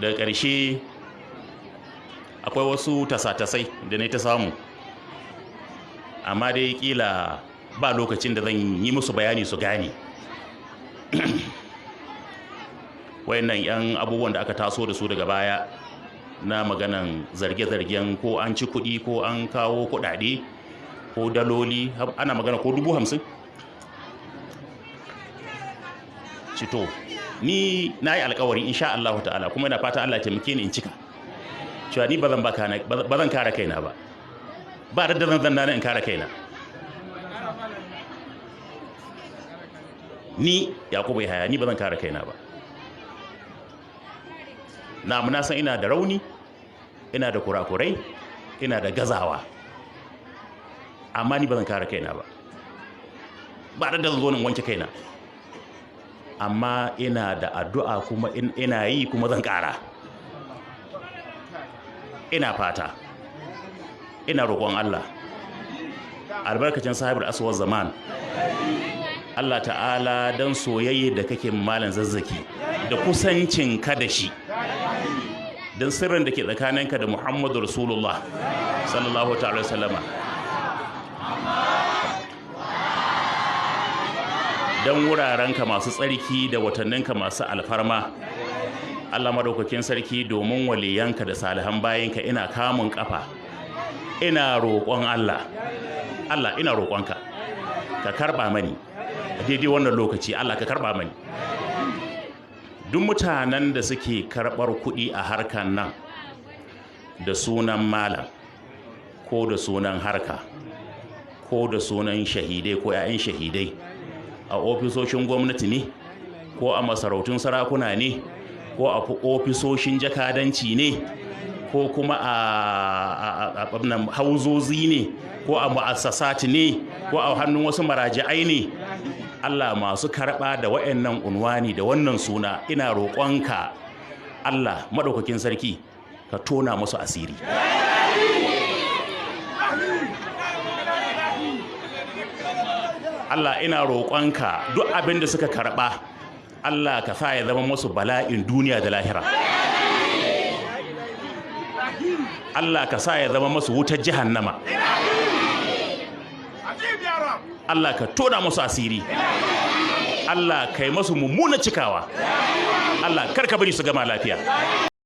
daga ƙarshe akwai wasu tasa-tasai da na ta samu, amma dai kila ba lokacin da zan yi musu bayani su gane. Wayannan 'yan abubuwan da aka taso da su daga baya na maganan zarge-zargen ko an ci kuɗi ko an kawo kuɗaɗe ko daloli, ana magana ko 50,000. Cito ni na yi alkawari insha Allah ta'ala, kuma ina fata Allah ya taimake ni in cika, cewa ni ba zan kare kaina ba, ba da zan in kare kaina. Ni Yakubu Yahaya, ni ba zan kare kaina ba. Na san ina da rauni, ina da kurakurai, ina da gazawa, amma ni ba zan kare kaina ba, ba da zan zo in wanke kaina. Amma ina da addu'a kuma ina yi kuma zan ƙara. Ina fata, ina roƙon Allah albarkacin sahibul aswar zaman, Allah ta'ala don soyayya da kake malam Zazzaki da kusancin ka da shi, don sirrin da ke tsakaninka da Muhammadu Rasulullah sallallahu ta'ala sallama, don wurarenka masu tsarki da watanninka masu alfarma, Allah madaukakin sarki, domin waliyanka da salihan bayanka, ina kamun kafa, ina roƙon Allah ina roƙonka ka karɓa mani a daidai wannan lokaci. Allah ka karɓa mani duk mutanen da suke karɓar kuɗi a harkan nan da sunan malam ko da sunan harka ko da sunan shahidai ko 'ya'yan shahidai, a ofisoshin gwamnati ne ko a masarautun sarakuna ne ko a ofisoshin jakadanci ne ko kuma a hauzozi ne ko a mu'assasati ne ko a hannun wasu maraji'ai ne, Allah masu karɓa da wa'annan unwani da wannan suna, ina roƙonka Allah maɗaukakin sarki ka tona musu asiri. Allah ina roƙonka duk abin da suka karɓa, Allah ka sa ya zama musu bala'in duniya da lahira. Allah ka sa ya zama musu wutar jahannama. Allah ka tona musu asiri. Allah ka yi musu mummuna cikawa. Allah kar ka bari su gama lafiya.